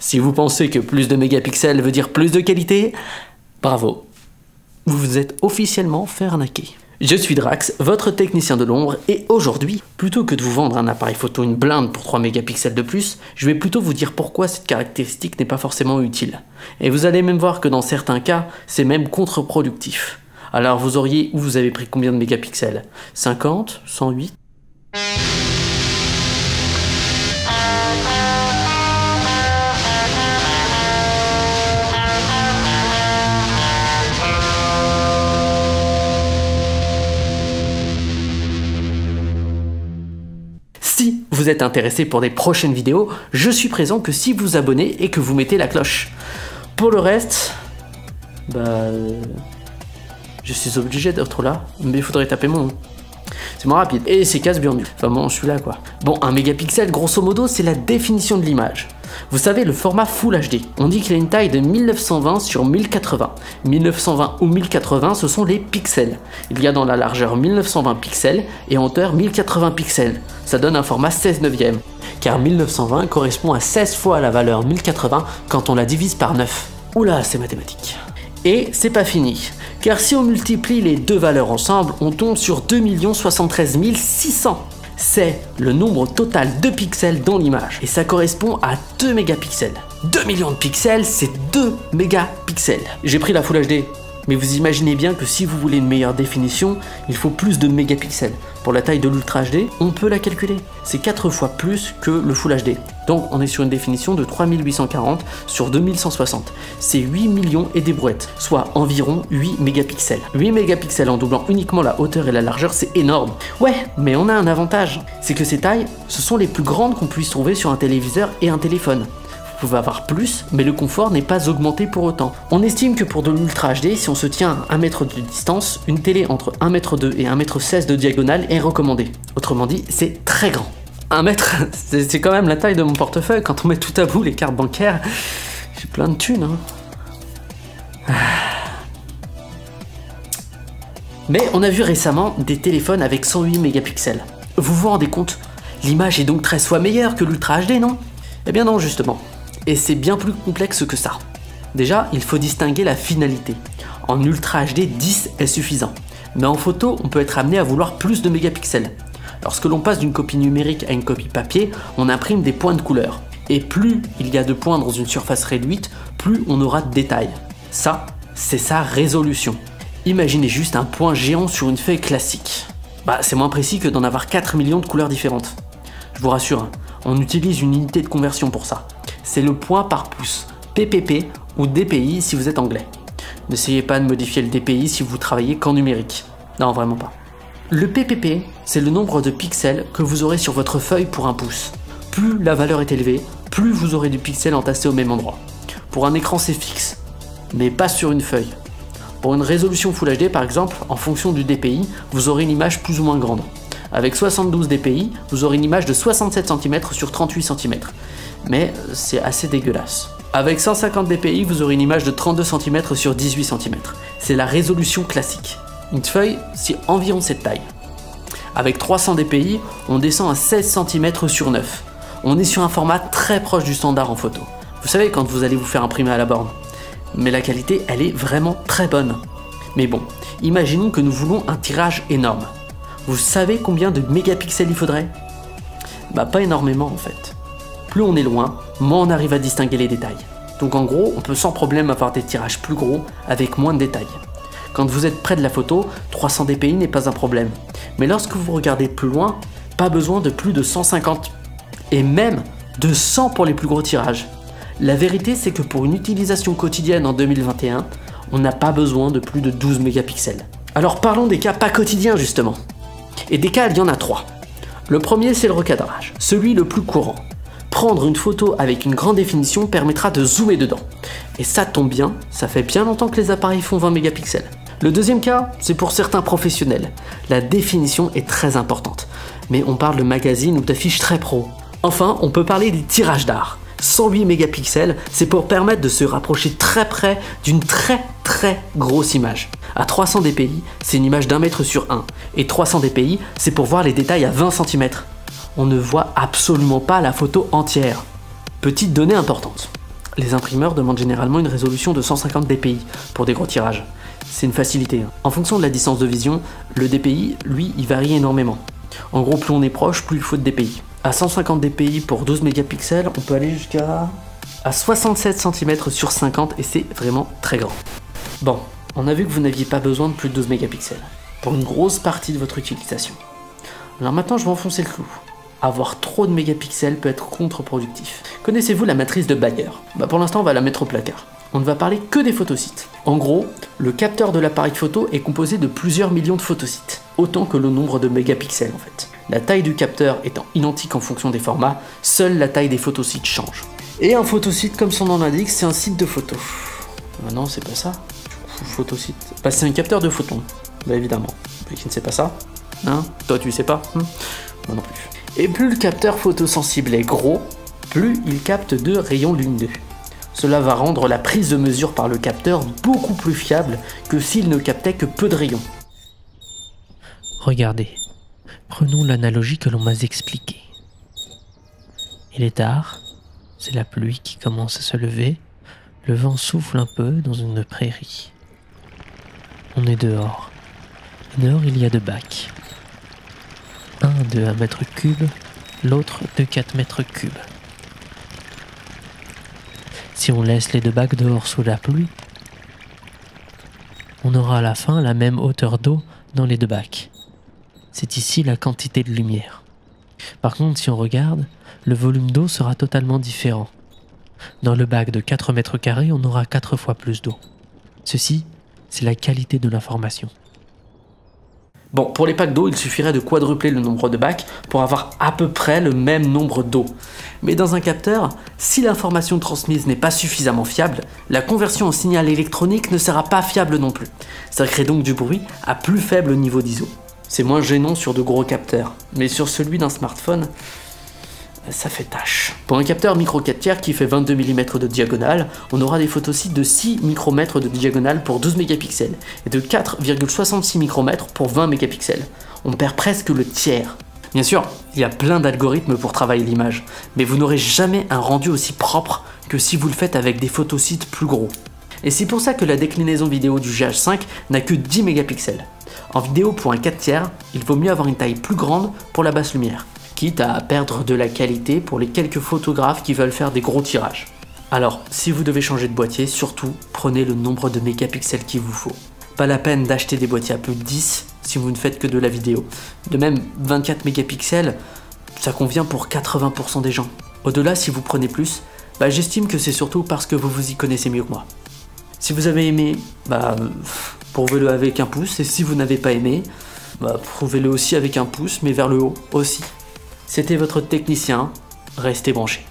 Si vous pensez que plus de mégapixels veut dire plus de qualité, bravo, vous vous êtes officiellement fait arnaquer. Je suis Drax, votre technicien de l'ombre, et aujourd'hui, plutôt que de vous vendre un appareil photo une blinde pour 3 mégapixels de plus, je vais plutôt vous dire pourquoi cette caractéristique n'est pas forcément utile. Et vous allez même voir que dans certains cas, c'est même contre-productif. Alors vous avez pris combien de mégapixels? 50? 108? Si vous êtes intéressé pour des prochaines vidéos, je suis présent que si vous abonnez et que vous mettez la cloche. Pour le reste, je suis obligé d'être là, mais il faudrait taper mon nom. C'est moins rapide, et c'est casse bien mieux. Enfin bon, je suis là quoi. Bon, un mégapixel, grosso modo, c'est la définition de l'image. Vous savez, le format Full HD, on dit qu'il a une taille de 1920 sur 1080. 1920 ou 1080, ce sont les pixels. Il y a dans la largeur 1920 pixels et en hauteur 1080 pixels. Ça donne un format 16/9, car 1920 correspond à 16 fois la valeur 1080 quand on la divise par 9. Oula, c'est mathématique. Et c'est pas fini, car si on multiplie les deux valeurs ensemble, on tombe sur 2 073 600. C'est le nombre total de pixels dans l'image, et ça correspond à 2 mégapixels. 2 millions de pixels, c'est 2 mégapixels. J'ai pris la Full HD, mais vous imaginez bien que si vous voulez une meilleure définition, il faut plus de mégapixels. Pour la taille de l'Ultra HD, on peut la calculer. C'est 4 fois plus que le Full HD. Donc on est sur une définition de 3840 sur 2160. C'est 8 millions et des brouettes, soit environ 8 mégapixels. 8 mégapixels en doublant uniquement la hauteur et la largeur, c'est énorme. Ouais, mais on a un avantage. C'est que ces tailles, ce sont les plus grandes qu'on puisse trouver sur un téléviseur et un téléphone. Vous pouvez avoir plus, mais le confort n'est pas augmenté pour autant. On estime que pour de l'Ultra HD, si on se tient à 1 mètre de distance, une télé entre 1,2 m et 1,16 m de diagonale est recommandée. Autrement dit, c'est très grand. 1 mètre, c'est quand même la taille de mon portefeuille. Quand on met tout à bout les cartes bancaires, j'ai plein de thunes. Mais on a vu récemment des téléphones avec 108 mégapixels. Vous vous rendez compte? L'image est donc 13 fois meilleure que l'Ultra HD, non? Eh bien non, justement. Et c'est bien plus complexe que ça. Déjà, il faut distinguer la finalité. En Ultra HD, 10 est suffisant. Mais en photo, on peut être amené à vouloir plus de mégapixels. Lorsque l'on passe d'une copie numérique à une copie papier, on imprime des points de couleur. Et plus il y a de points dans une surface réduite, plus on aura de détails. Ça, c'est sa résolution. Imaginez juste un point géant sur une feuille classique. C'est moins précis que d'en avoir 4 millions de couleurs différentes. Je vous rassure, on utilise une unité de conversion pour ça. C'est le point par pouce, PPP ou DPI si vous êtes anglais. N'essayez pas de modifier le DPI si vous travaillez qu'en numérique. Non, vraiment pas. Le PPP, c'est le nombre de pixels que vous aurez sur votre feuille pour un pouce. Plus la valeur est élevée, plus vous aurez de pixels entassés au même endroit. Pour un écran, c'est fixe, mais pas sur une feuille. Pour une résolution Full HD, par exemple, en fonction du DPI, vous aurez une image plus ou moins grande. Avec 72 dpi, vous aurez une image de 67 cm sur 38 cm. Mais c'est assez dégueulasse. Avec 150 dpi, vous aurez une image de 32 cm sur 18 cm. C'est la résolution classique. Une feuille, c'est environ cette taille. Avec 300 dpi, on descend à 16 cm sur 9. On est sur un format très proche du standard en photo. Vous savez, quand vous allez vous faire imprimer à la borne. Mais la qualité, elle est vraiment très bonne. Mais bon, imaginons que nous voulons un tirage énorme. Vous savez combien de mégapixels il faudrait? Pas énormément en fait. Plus on est loin, moins on arrive à distinguer les détails. Donc en gros, on peut sans problème avoir des tirages plus gros avec moins de détails. Quand vous êtes près de la photo, 300 dpi n'est pas un problème. Mais lorsque vous regardez plus loin, pas besoin de plus de 150 et même de 100 pour les plus gros tirages. La vérité, c'est que pour une utilisation quotidienne en 2021, on n'a pas besoin de plus de 12 mégapixels. Alors parlons des cas pas quotidiens justement. Et des cas, il y en a 3. Le premier, c'est le recadrage, celui le plus courant. Prendre une photo avec une grande définition permettra de zoomer dedans. Et ça tombe bien, ça fait bien longtemps que les appareils font 20 mégapixels. Le deuxième cas, c'est pour certains professionnels. La définition est très importante, mais on parle de magazines ou d'affiches très pro. Enfin, on peut parler des tirages d'art. 108 mégapixels, c'est pour permettre de se rapprocher très près d'une très grosse image. À 300 dpi, c'est une image d'1 mètre sur 1, et 300 dpi, c'est pour voir les détails à 20 cm. On ne voit absolument pas la photo entière. Petite donnée importante. Les imprimeurs demandent généralement une résolution de 150 dpi pour des gros tirages. C'est une facilité. En fonction de la distance de vision, le dpi, lui, il varie énormément. En gros, plus on est proche, plus il faut de dpi. À 150 dpi pour 12 mégapixels, on peut aller jusqu'à 67 cm sur 50 et c'est vraiment très grand. Bon, on a vu que vous n'aviez pas besoin de plus de 12 mégapixels pour une grosse partie de votre utilisation. Alors maintenant, je vais enfoncer le clou. Avoir trop de mégapixels peut être contre-productif. Connaissez-vous la matrice de Bayer? Pour l'instant, on va la mettre au placard. On ne va parler que des photosites. En gros, le capteur de l'appareil photo est composé de plusieurs millions de photosites, autant que le nombre de mégapixels en fait. La taille du capteur étant identique en fonction des formats, seule la taille des photosites change. Et un photosite, comme son nom l'indique, c'est un site de photo. Non, c'est pas ça. Photosite. C'est un capteur de photons, évidemment. Qui ne sait pas ça? Hein? Toi, tu sais pas? Moi non plus. Et plus le capteur photosensible est gros, plus il capte de rayons lumineux. Cela va rendre la prise de mesure par le capteur beaucoup plus fiable que s'il ne captait que peu de rayons. Regardez, prenons l'analogie que l'on m'a expliquée. Il est tard, c'est la pluie qui commence à se lever, le vent souffle un peu dans une prairie. On est dehors, et dehors il y a 2 bacs. Un de 1 mètre cube, l'autre de 4 mètres cubes. Si on laisse les 2 bacs dehors sous la pluie, on aura à la fin la même hauteur d'eau dans les 2 bacs. C'est ici la quantité de lumière. Par contre, si on regarde, le volume d'eau sera totalement différent. Dans le bac de 4 mètres carrés, on aura 4 fois plus d'eau. Ceci, c'est la qualité de l'information. Bon, pour les packs d'eau, il suffirait de quadrupler le nombre de bacs pour avoir à peu près le même nombre d'eau. Mais dans un capteur, si l'information transmise n'est pas suffisamment fiable, la conversion en signal électronique ne sera pas fiable non plus. Ça crée donc du bruit à plus faible niveau d'ISO. C'est moins gênant sur de gros capteurs, mais sur celui d'un smartphone, ça fait tâche. Pour un capteur micro 4 tiers qui fait 22 mm de diagonale, on aura des photosites de 6 micromètres de diagonale pour 12 mégapixels et de 4,66 micromètres pour 20 mégapixels. On perd presque le tiers. Bien sûr, il y a plein d'algorithmes pour travailler l'image, mais vous n'aurez jamais un rendu aussi propre que si vous le faites avec des photosites plus gros. Et c'est pour ça que la déclinaison vidéo du GH5 n'a que 10 mégapixels. En vidéo pour un 4 tiers, il vaut mieux avoir une taille plus grande pour la basse lumière, quitte à perdre de la qualité pour les quelques photographes qui veulent faire des gros tirages. Alors, si vous devez changer de boîtier, surtout prenez le nombre de mégapixels qu'il vous faut. Pas la peine d'acheter des boîtiers à plus de 10 si vous ne faites que de la vidéo. De même, 24 mégapixels, ça convient pour 80% des gens. Au-delà, si vous prenez plus, j'estime que c'est surtout parce que vous vous y connaissez mieux que moi. Si vous avez aimé, prouvez-le avec un pouce, et si vous n'avez pas aimé, prouvez-le aussi avec un pouce, mais vers le haut aussi. C'était votre technicien, restez branchés.